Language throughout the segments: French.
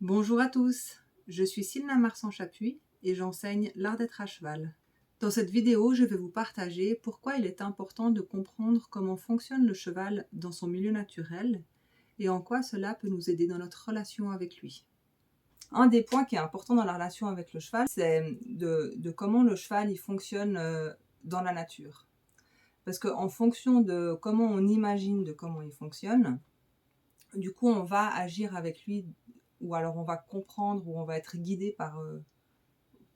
Bonjour à tous, je suis Sylna Marsan-Chapuis et j'enseigne l'art d'être à cheval. Dans cette vidéo, je vais vous partager pourquoi il est important de comprendre comment fonctionne le cheval dans son milieu naturel et en quoi cela peut nous aider dans notre relation avec lui. Un des points qui est important dans la relation avec le cheval, c'est de comment le cheval il fonctionne dans la nature. Parce qu'en fonction de comment on imagine de comment il fonctionne, du coup on va agir avec lui ou alors on va comprendre ou on va être guidé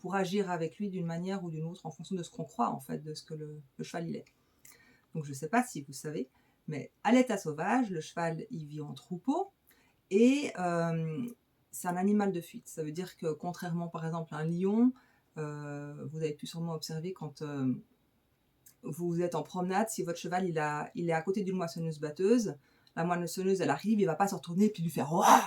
pour agir avec lui d'une manière ou d'une autre en fonction de ce qu'on croit en fait, de ce que le cheval il est. Donc je ne sais pas si vous savez, mais à l'état sauvage, le cheval il vit en troupeau et c'est un animal de fuite. Ça veut dire que contrairement par exemple à un lion, vous avez pu sûrement observer quand vous êtes en promenade, si votre cheval il est à côté d'une moissonneuse-batteuse, la moissonneuse elle arrive, il ne va pas se retourner et puis lui faire Ouah!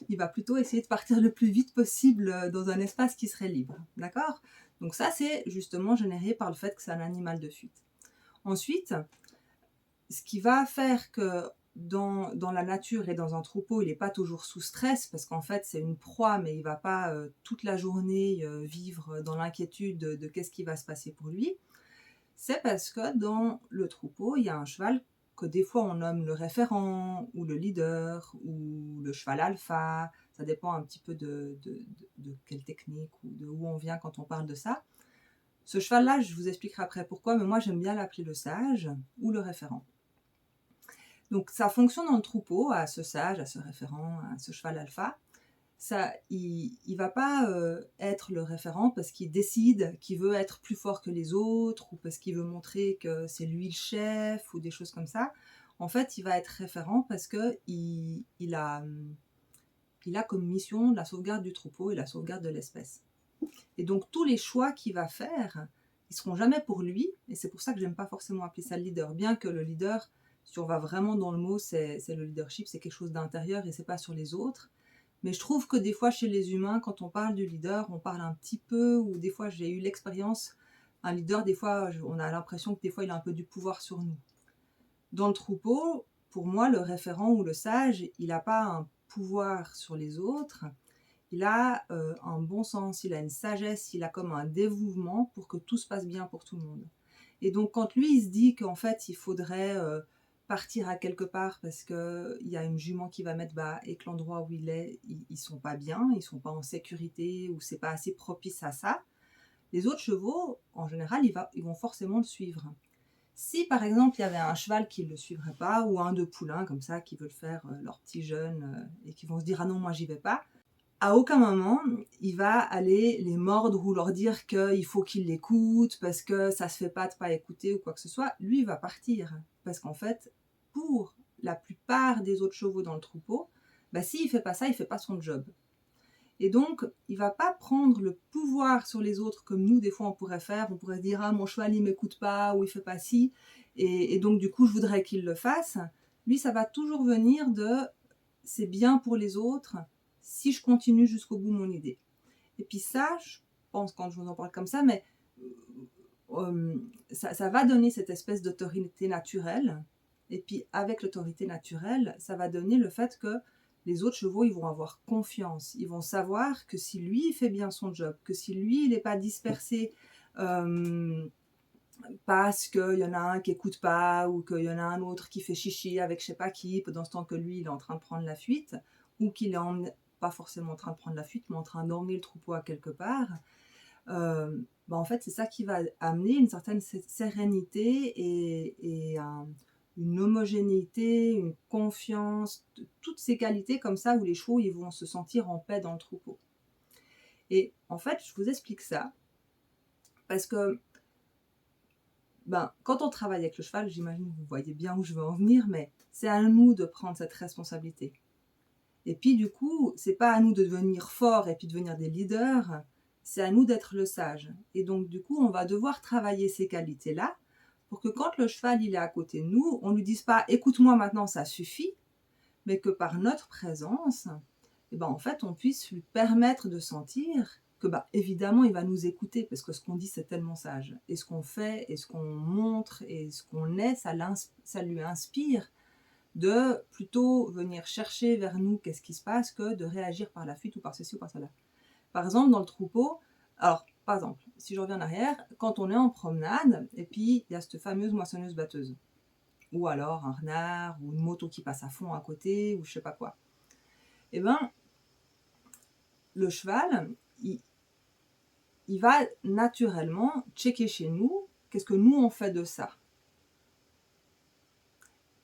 Il va plutôt essayer de partir le plus vite possible dans un espace qui serait libre. D'accord? Donc ça, c'est justement généré par le fait que c'est un animal de fuite. Ensuite, ce qui va faire que dans la nature et dans un troupeau, il n'est pas toujours sous stress, parce qu'en fait, c'est une proie, mais il ne va pas toute la journée vivre dans l'inquiétude de qu'est-ce qui va se passer pour lui. C'est parce que dans le troupeau, il y a un cheval que des fois on nomme le référent, ou le leader, ou le cheval alpha. Ça dépend un petit peu de quelle technique ou de où on vient quand on parle de ça. Ce cheval-là, je vous expliquerai après pourquoi, mais moi j'aime bien l'appeler le sage ou le référent. Donc sa fonction dans le troupeau, à ce sage, à ce référent, à ce cheval alpha, ça, il va pas être le référent parce qu'il décide qu'il veut être plus fort que les autres ou parce qu'il veut montrer que c'est lui le chef ou des choses comme ça. En fait, il va être référent parce que il a comme mission la sauvegarde du troupeau et la sauvegarde de l'espèce. Et donc tous les choix qu'il va faire, ils seront jamais pour lui. Et c'est pour ça que j'aime pas forcément appeler ça le leader, bien que le leader, si on va vraiment dans le mot, c'est le leadership, c'est quelque chose d'intérieur et c'est pas sur les autres. Mais je trouve que des fois chez les humains, quand on parle du leader, on parle un petit peu, ou des fois j'ai eu l'expérience, un leader, des fois on a l'impression que des fois il a un peu du pouvoir sur nous. Dans le troupeau, pour moi, le référent ou le sage, il n'a pas un pouvoir sur les autres, il a un bon sens, il a une sagesse, il a comme un dévouement pour que tout se passe bien pour tout le monde. Et donc quand lui il se dit qu'en fait il faudrait partir à quelque part parce qu'il y a une jument qui va mettre bas et que l'endroit où il est, ils sont pas bien, ils sont pas en sécurité ou c'est pas assez propice à ça, les autres chevaux, en général, ils vont forcément le suivre. Si par exemple il y avait un cheval qui ne le suivrait pas ou un de poulain comme ça qui veulent faire leur petit jeûne et qui vont se dire ah non moi j'y vais pas, à aucun moment, il va aller les mordre ou leur dire qu'il faut qu'ils l'écoutent parce que ça se fait pas de pas écouter ou quoi que ce soit. Lui, il va partir. Parce qu'en fait, pour la plupart des autres chevaux dans le troupeau, bah, s'il fait pas ça, il fait pas son job. Et donc, il va pas prendre le pouvoir sur les autres comme nous, des fois, on pourrait faire. On pourrait se dire, ah, mon cheval, il m'écoute pas ou il fait pas ci. Et donc, du coup, je voudrais qu'il le fasse. Lui, ça va toujours venir de c'est bien pour les autres si je continue jusqu'au bout mon idée. Et puis ça, je pense quand je vous en parle comme ça, mais ça va donner cette espèce d'autorité naturelle. Et puis avec l'autorité naturelle, ça va donner le fait que les autres chevaux, ils vont avoir confiance. Ils vont savoir que si lui, il fait bien son job, que si lui, il n'est pas dispersé parce qu'il y en a un qui écoute pas ou qu'il y en a un autre qui fait chichi avec je sais pas qui pendant ce temps que lui il est en train de prendre la fuite ou qu'il est pas forcément en train de prendre la fuite mais en train d'emmener le troupeau à quelque part, en fait c'est ça qui va amener une certaine sérénité et une homogénéité, une confiance, toutes ces qualités comme ça où les chevaux ils vont se sentir en paix dans le troupeau. Et en fait je vous explique ça parce que quand on travaille avec le cheval, j'imagine que vous voyez bien où je veux en venir, mais c'est à nous de prendre cette responsabilité. Et puis du coup, c'est pas à nous de devenir forts et puis devenir des leaders, c'est à nous d'être le sage. Et donc du coup, on va devoir travailler ces qualités-là pour que quand le cheval il est à côté de nous, on ne lui dise pas « écoute-moi maintenant, ça suffit », mais que par notre présence, en fait, on puisse lui permettre de sentir que évidemment il va nous écouter parce que ce qu'on dit c'est tellement sage et ce qu'on fait et ce qu'on montre et ce qu'on est ça lui inspire de plutôt venir chercher vers nous qu'est-ce qui se passe que de réagir par la fuite ou par ceci ou par cela. Par exemple, dans le troupeau, alors par exemple, si je reviens en arrière, quand on est en promenade, et puis il y a cette fameuse moissonneuse-batteuse, ou alors un renard, ou une moto qui passe à fond à côté, ou je sais pas quoi. Eh ben, le cheval, il va naturellement checker chez nous qu'est-ce que nous on fait de ça.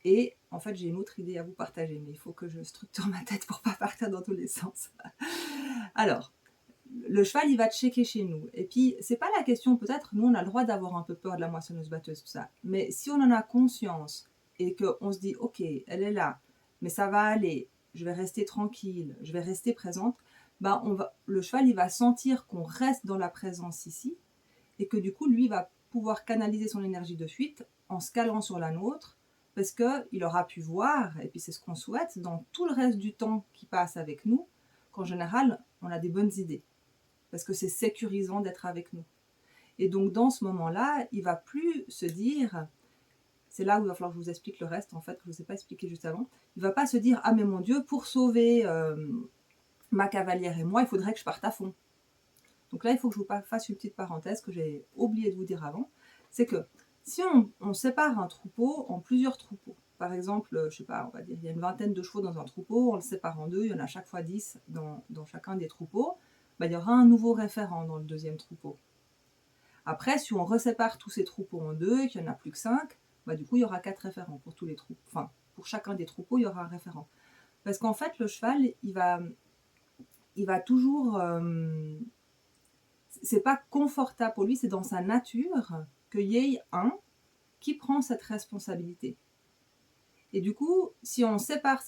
Et en fait, j'ai une autre idée à vous partager, mais il faut que je structure ma tête pour pas partir dans tous les sens. Alors, le cheval, il va checker chez nous. Et puis, c'est pas la question, peut-être, nous, on a le droit d'avoir un peu peur de la moissonneuse-batteuse, tout ça. Mais si on en a conscience et qu'on se dit, ok, elle est là, mais ça va aller, je vais rester tranquille, je vais rester présente, ben le cheval, il va sentir qu'on reste dans la présence ici et que du coup, lui, va pouvoir canaliser son énergie de fuite en se calant sur la nôtre parce qu'il aura pu voir, et puis c'est ce qu'on souhaite, dans tout le reste du temps qui passe avec nous, qu'en général, on a des bonnes idées parce que c'est sécurisant d'être avec nous. Et donc, dans ce moment-là, il ne va plus se dire, c'est là où il va falloir que je vous explique le reste, en fait, que je ne vous ai pas expliqué juste avant, il ne va pas se dire, ah mais mon Dieu, pour sauver ma cavalière et moi, il faudrait que je parte à fond. Donc là, il faut que je vous fasse une petite parenthèse que j'ai oublié de vous dire avant, c'est que si on sépare un troupeau en plusieurs troupeaux, par exemple, je ne sais pas, on va dire, il y a une vingtaine de chevaux dans un troupeau, on le sépare en deux, il y en a chaque fois 10 dans chacun des troupeaux, ben, il y aura un nouveau référent dans le deuxième troupeau. Après, si on resépare tous ces troupeaux en deux et qu'il n'y en a plus que 5, ben, du coup, il y aura 4 référents pour tous les troupeaux. Enfin, pour chacun des troupeaux, il y aura un référent. Parce qu'en fait, le cheval, il va toujours... c'est pas confortable pour lui, c'est dans sa nature qu'il y ait un qui prend cette responsabilité. Et du coup, si on sépare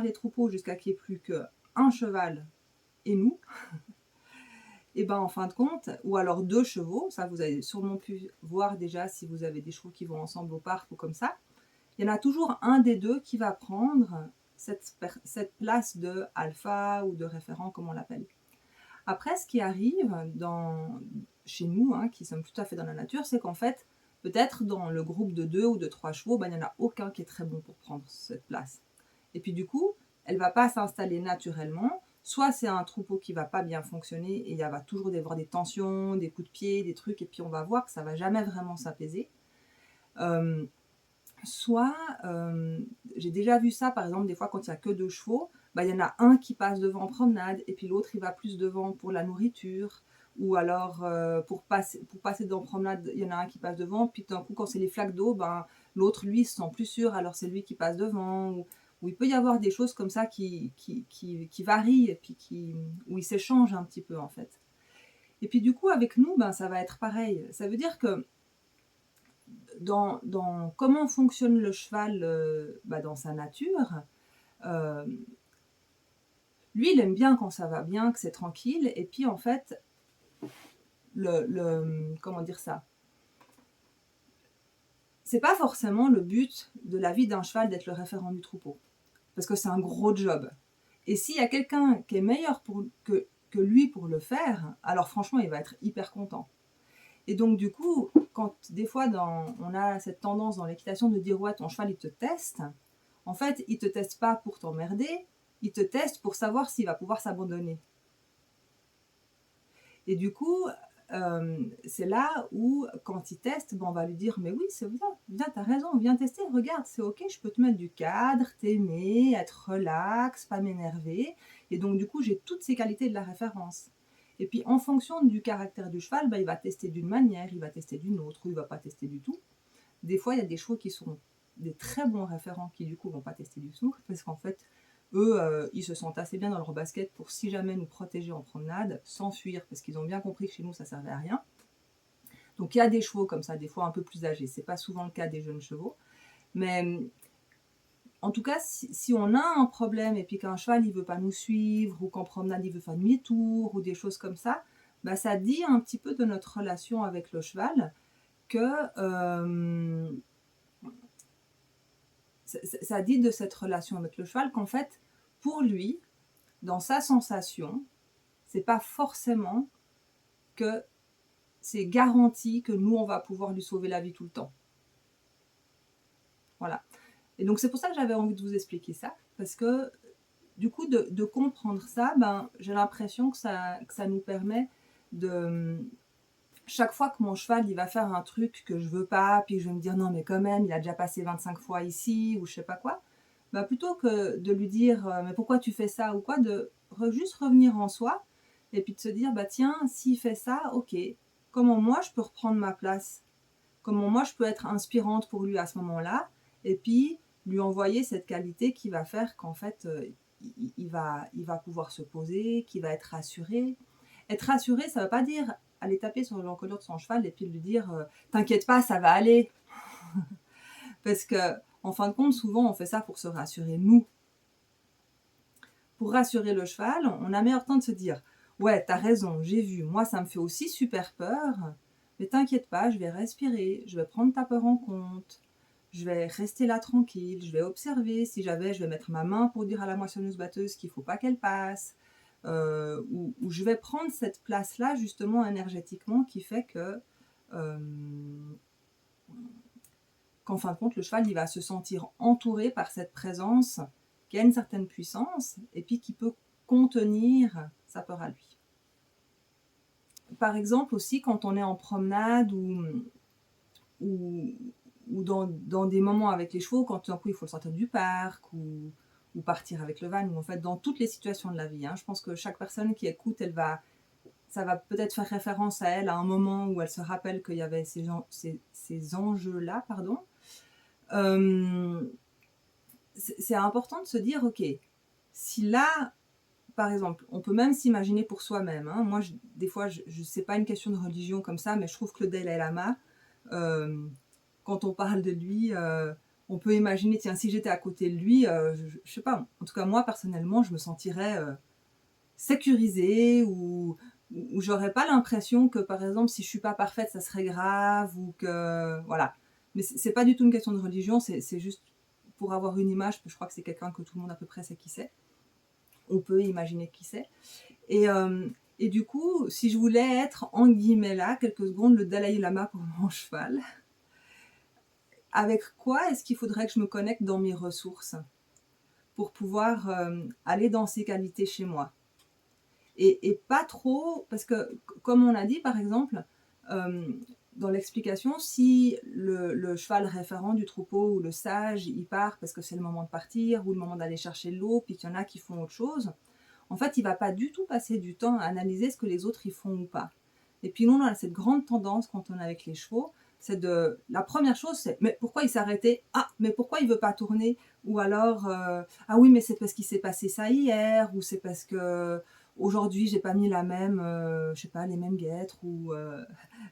les troupeaux jusqu'à qu'il n'y ait plus qu'un cheval et nous, et ben en fin de compte, ou alors 2 chevaux, ça vous avez sûrement pu voir déjà si vous avez des chevaux qui vont ensemble au parc ou comme ça, il y en a toujours un des deux qui va prendre cette place de alpha ou de référent, comme on l'appelle. Après, ce qui arrive chez nous, qui sommes tout à fait dans la nature, c'est qu'en fait, peut-être dans le groupe de 2 ou de 3 chevaux, ben, il n'y en a aucun qui est très bon pour prendre cette place. Et puis du coup, elle ne va pas s'installer naturellement. Soit c'est un troupeau qui ne va pas bien fonctionner et il va toujours y avoir des tensions, des coups de pied, des trucs, et puis on va voir que ça ne va jamais vraiment s'apaiser. Soit, j'ai déjà vu ça par exemple des fois quand il n'y a que 2 chevaux, il y en a un qui passe devant en promenade et puis l'autre il va plus devant pour la nourriture, ou alors pour passer dans promenade, il y en a un qui passe devant, puis d'un coup quand c'est les flaques d'eau, l'autre lui se sent plus sûr, alors c'est lui qui passe devant, ou il peut y avoir des choses comme ça qui varient et puis où ils s'échangent un petit peu en fait. Et puis du coup avec nous, ça va être pareil, ça veut dire que dans comment fonctionne le cheval dans sa nature, lui, il aime bien quand ça va bien, que c'est tranquille. Et puis, en fait, comment dire ça, c'est pas forcément le but de la vie d'un cheval d'être le référent du troupeau. Parce que c'est un gros job. Et s'il y a quelqu'un qui est meilleur que lui pour le faire, alors franchement, il va être hyper content. Et donc, du coup, quand des fois, on a cette tendance dans l'équitation de dire « ouais, ton cheval, il te teste », en fait, il ne te teste pas pour t'emmerder, il te teste pour savoir s'il va pouvoir s'abandonner. Et du coup, c'est là où, quand il teste, on va lui dire « mais oui, c'est bien, viens, t'as raison, viens tester, regarde, c'est ok, je peux te mettre du cadre, t'aimer, être relax, pas m'énerver. » Et donc, du coup, j'ai toutes ces qualités de la référence. Et puis, en fonction du caractère du cheval, il va tester d'une manière, il va tester d'une autre, ou il ne va pas tester du tout. Des fois, il y a des chevaux qui sont des très bons référents qui, du coup, ne vont pas tester du tout, parce qu'en fait, eux, ils se sentent assez bien dans leur basket pour, si jamais, nous protéger en promenade, s'enfuir, parce qu'ils ont bien compris que chez nous, ça ne servait à rien. Donc, il y a des chevaux comme ça, des fois un peu plus âgés. Ce n'est pas souvent le cas des jeunes chevaux. Mais en tout cas, si on a un problème et puis qu'un cheval il veut pas nous suivre, ou qu'en promenade il veut faire demi-tour, ou des choses comme ça, ça dit un petit peu de notre relation avec le cheval, que ça dit de cette relation avec le cheval qu'en fait, pour lui, dans sa sensation, c'est pas forcément que c'est garanti que nous on va pouvoir lui sauver la vie tout le temps. Voilà. Et donc c'est pour ça que j'avais envie de vous expliquer ça, parce que du coup de comprendre ça, ben, j'ai l'impression que ça nous permet de... Chaque fois que mon cheval il va faire un truc que je veux pas, puis je vais me dire non mais quand même il a déjà passé 25 fois ici ou je sais pas quoi, bah plutôt que de lui dire mais pourquoi tu fais ça ou quoi, de juste revenir en soi et puis de se dire bah tiens s'il fait ça, ok, comment moi je peux reprendre ma place, comment moi je peux être inspirante pour lui à ce moment-là, et puis lui envoyer cette qualité qui va faire qu'en fait il va pouvoir se poser, qu'il va être rassuré. Être rassuré, ça ne veut pas dire aller taper sur l'encolure de son cheval et puis lui dire t'inquiète pas, ça va aller. Parce que, en fin de compte, souvent on fait ça pour se rassurer nous. Pour rassurer le cheval, on a meilleur temps de se dire ouais, t'as raison, j'ai vu, moi ça me fait aussi super peur, mais t'inquiète pas, je vais respirer, je vais prendre ta peur en compte, je vais rester là tranquille, je vais observer, si j'avais, je vais mettre ma main pour dire à la moissonneuse-batteuse qu'il ne faut pas qu'elle passe, ou je vais prendre cette place-là justement énergétiquement qui fait que euh, qu'en fin de compte le cheval il va se sentir entouré par cette présence qui a une certaine puissance et puis qui peut contenir sa peur à lui. Par exemple aussi quand on est en promenade ou dans des moments avec les chevaux, quand tout d'un coup il faut sortir du parc ou partir avec le van, ou en fait dans toutes les situations de la vie. Je pense que chaque personne qui écoute, ça va peut-être faire référence à elle à un moment où elle se rappelle qu'il y avait ces enjeux-là. C'est important de se dire, ok, si là, par exemple, on peut même s'imaginer pour soi-même. Moi, des fois, c'est pas une question de religion comme ça, mais je trouve que le Dalai Lama, quand on parle de lui, on peut imaginer, tiens, si j'étais à côté de lui, je sais pas, en tout cas moi personnellement, je me sentirais sécurisée ou j'aurais pas l'impression que, par exemple, si je suis pas parfaite, ça serait grave ou que, voilà. Mais c'est pas du tout une question de religion, c'est juste pour avoir une image, je crois que c'est quelqu'un que tout le monde à peu près sait qui c'est. On peut imaginer qui c'est. Et du coup, si je voulais être, en guillemets là, quelques secondes, le Dalai Lama pour mon cheval, avec quoi est-ce qu'il faudrait que je me connecte dans mes ressources pour pouvoir aller dans ces qualités chez moi et pas trop, parce que comme on a dit par exemple, dans l'explication, si le cheval référent du troupeau ou le sage, il part parce que c'est le moment de partir ou le moment d'aller chercher l'eau, puis qu'il y en a qui font autre chose, en fait, il ne va pas du tout passer du temps à analyser ce que les autres y font ou pas. Et puis nous, on a cette grande tendance quand on est avec les chevaux, la première chose, c'est mais pourquoi il s'est arrêté? Ah, mais pourquoi il veut pas tourner? Ou alors ah oui, mais c'est parce qu'il s'est passé ça hier, ou c'est parce que aujourd'hui j'ai pas mis la même, je sais pas, les mêmes guêtres ou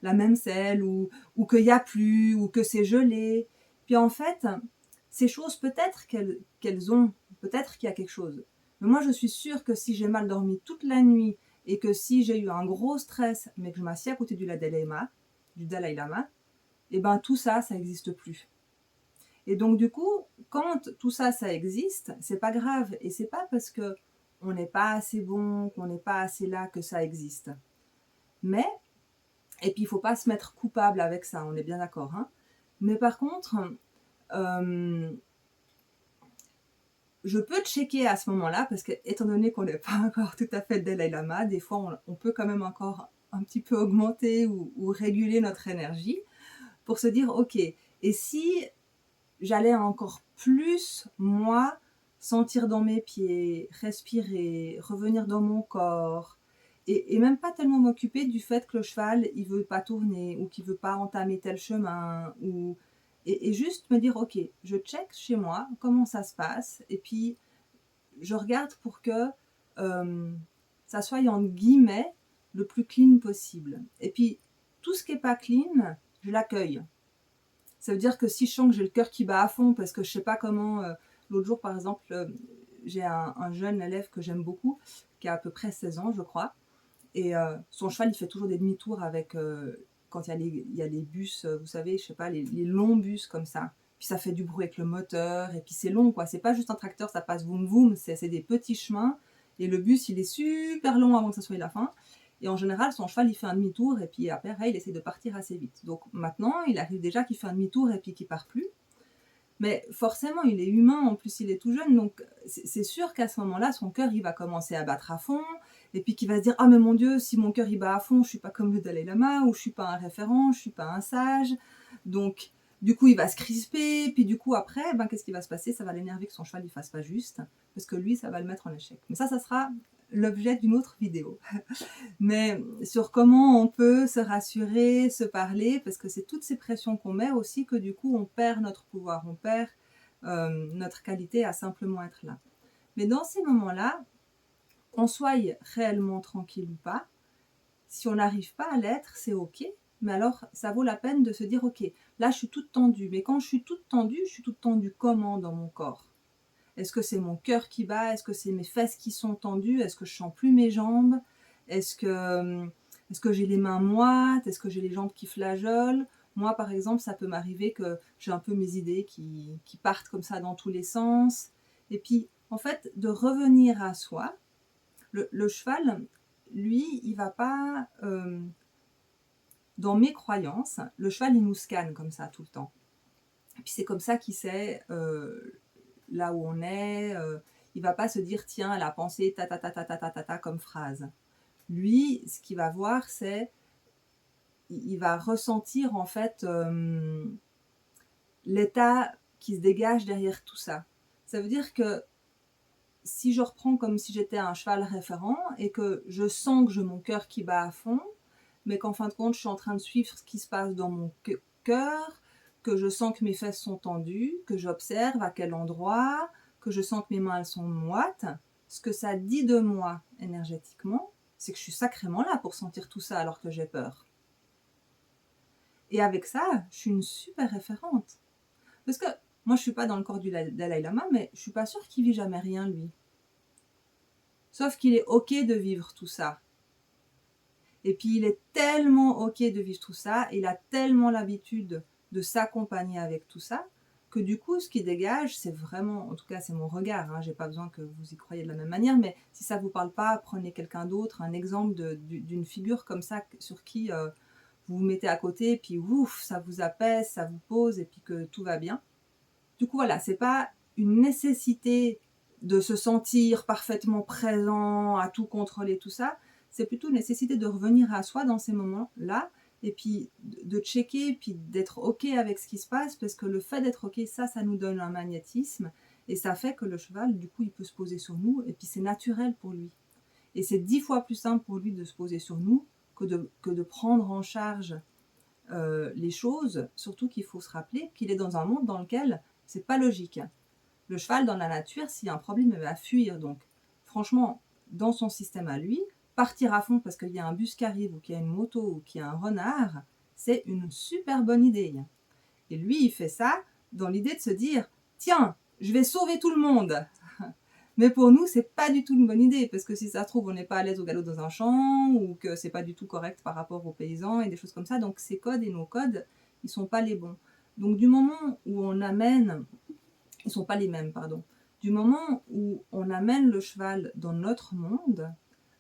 la même selle, ou qu'il y a plu, ou que c'est gelé. Puis en fait, ces choses peut-être qu'elles ont, peut-être qu'il y a quelque chose. Mais moi, je suis sûre que si j'ai mal dormi toute la nuit et que si j'ai eu un gros stress, mais que je m'assieds à côté du Dalai Lama, et ben tout ça, ça n'existe plus. Et donc du coup, quand tout ça, ça existe, c'est pas grave. Et c'est pas parce que on n'est pas assez bon, qu'on n'est pas assez là que ça existe. Mais, et puis il faut pas se mettre coupable avec ça, on est bien d'accord. Mais par contre, je peux checker à ce moment-là, parce que étant donné qu'on n'est pas encore tout à fait Dalai Lama, des fois on peut quand même encore un petit peu augmenter ou réguler notre énergie pour se dire ok, et si j'allais encore plus, moi, sentir dans mes pieds, respirer, revenir dans mon corps, et même pas tellement m'occuper du fait que le cheval, il veut pas tourner, ou qu'il veut pas entamer tel chemin, et juste me dire, ok, je check chez moi comment ça se passe, et puis je regarde pour que ça soit, en guillemets, le plus clean possible. Et puis, tout ce qui n'est pas clean, je l'accueille. Ça veut dire que si je sens que j'ai le cœur qui bat à fond parce que je sais pas comment... l'autre jour, par exemple, j'ai un jeune élève que j'aime beaucoup, qui a à peu près 16 ans, je crois. Et son cheval, il fait toujours des demi-tours avec... quand il y a les bus, vous savez, je sais pas, les longs bus comme ça. Puis ça fait du bruit avec le moteur, et puis c'est long, quoi. C'est pas juste un tracteur, ça passe voum voum, c'est des petits chemins. Et le bus, il est super long avant que ça soit la fin. Et en général, son cheval, il fait un demi-tour et puis après, il essaie de partir assez vite. Donc maintenant, il arrive déjà qu'il fait un demi-tour et puis qu'il part plus. Mais forcément, il est humain, en plus il est tout jeune, donc c'est sûr qu'à ce moment-là, son cœur, il va commencer à battre à fond, et puis qu'il va se dire: «Ah mais mon Dieu, si mon cœur il bat à fond, je suis pas comme le Dalai Lama, ou je suis pas un référent, je suis pas un sage». Donc du coup, il va se crisper, puis du coup après, ben, qu'est-ce qui va se passer? Ça va l'énerver que son cheval il fasse pas juste, parce que lui, ça va le mettre en échec. Mais ça sera l'objet d'une autre vidéo. Mais sur comment on peut se rassurer, se parler, parce que c'est toutes ces pressions qu'on met aussi que du coup on perd notre pouvoir, on perd notre qualité à simplement être là. Mais dans ces moments-là, qu'on soit réellement tranquille ou pas, si on n'arrive pas à l'être, c'est ok, mais alors ça vaut la peine de se dire ok, là je suis toute tendue, mais quand je suis toute tendue comment dans mon corps? Est-ce que c'est mon cœur qui bat? Est-ce que c'est mes fesses qui sont tendues? Est-ce que je sens plus mes jambes? Est-ce que j'ai les mains moites? Est-ce que j'ai les jambes qui flageolent? Moi, par exemple, ça peut m'arriver que j'ai un peu mes idées qui partent comme ça dans tous les sens. Et puis, en fait, de revenir à soi. Le cheval, lui, il va pas... dans mes croyances, le cheval, il nous scanne comme ça tout le temps. Et puis c'est comme ça qu'il sait là où on est. Il va pas se dire tiens, elle a pensé ta ta ta ta ta ta ta ta comme phrase. Lui, ce qu'il va voir, c'est il va ressentir en fait l'état qui se dégage derrière tout ça. Ça veut dire que si je reprends comme si j'étais un cheval référent et que je sens que j'ai mon cœur qui bat à fond, mais qu'en fin de compte, je suis en train de suivre ce qui se passe dans mon cœur, que je sens que mes fesses sont tendues, que j'observe à quel endroit, que je sens que mes mains elles sont moites, ce que ça dit de moi énergétiquement, c'est que je suis sacrément là pour sentir tout ça alors que j'ai peur. Et avec ça, je suis une super référente. Parce que moi, je suis pas dans le corps du Dalai Lama, mais je suis pas sûre qu'il vit jamais rien, lui. Sauf qu'il est ok de vivre tout ça. Et puis il est tellement ok de vivre tout ça, il a tellement l'habitude de s'accompagner avec tout ça, que du coup ce qui dégage, c'est vraiment, en tout cas c'est mon regard, hein, j'ai pas besoin que vous y croyiez de la même manière, mais si ça vous parle pas, prenez quelqu'un d'autre, un exemple d'une figure comme ça sur qui vous vous mettez à côté, puis ouf, ça vous apaise, ça vous pose, et puis que tout va bien. Du coup voilà, c'est pas une nécessité de se sentir parfaitement présent, à tout contrôler, tout ça, c'est plutôt une nécessité de revenir à soi dans ces moments-là, et puis de checker, puis d'être ok avec ce qui se passe, parce que le fait d'être ok, ça nous donne un magnétisme, et ça fait que le cheval, du coup, il peut se poser sur nous, et puis c'est naturel pour lui. Et c'est 10 fois plus simple pour lui de se poser sur nous que de prendre en charge les choses, surtout qu'il faut se rappeler qu'il est dans un monde dans lequel c'est pas logique. Le cheval, dans la nature, s'il y a un problème, il va fuir. Donc, franchement, dans son système à lui, partir à fond parce qu'il y a un bus qui arrive, ou qu'il y a une moto, ou qu'il y a un renard, c'est une super bonne idée. Et lui, il fait ça dans l'idée de se dire « Tiens, je vais sauver tout le monde !» Mais pour nous, c'est pas du tout une bonne idée, parce que si ça se trouve, on n'est pas à l'aise au galop dans un champ, ou que c'est pas du tout correct par rapport aux paysans, et des choses comme ça. Donc, ces codes et nos codes, ils sont pas les bons. Donc, du moment où on amène... Ils sont pas les mêmes, pardon. Du moment où on amène le cheval dans notre monde,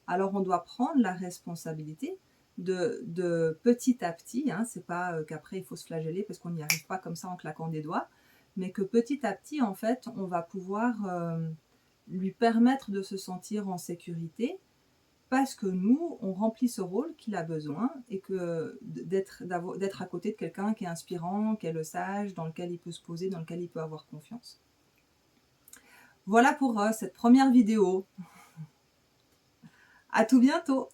alors on doit prendre la responsabilité de petit à petit, hein, c'est pas qu'après il faut se flageller parce qu'on n'y arrive pas comme ça en claquant des doigts, mais que petit à petit, en fait, on va pouvoir lui permettre de se sentir en sécurité, parce que nous, on remplit ce rôle qu'il a besoin, et que d'être à côté de quelqu'un qui est inspirant, qui est le sage, dans lequel il peut se poser, dans lequel il peut avoir confiance. Voilà pour cette première vidéo. À tout bientôt!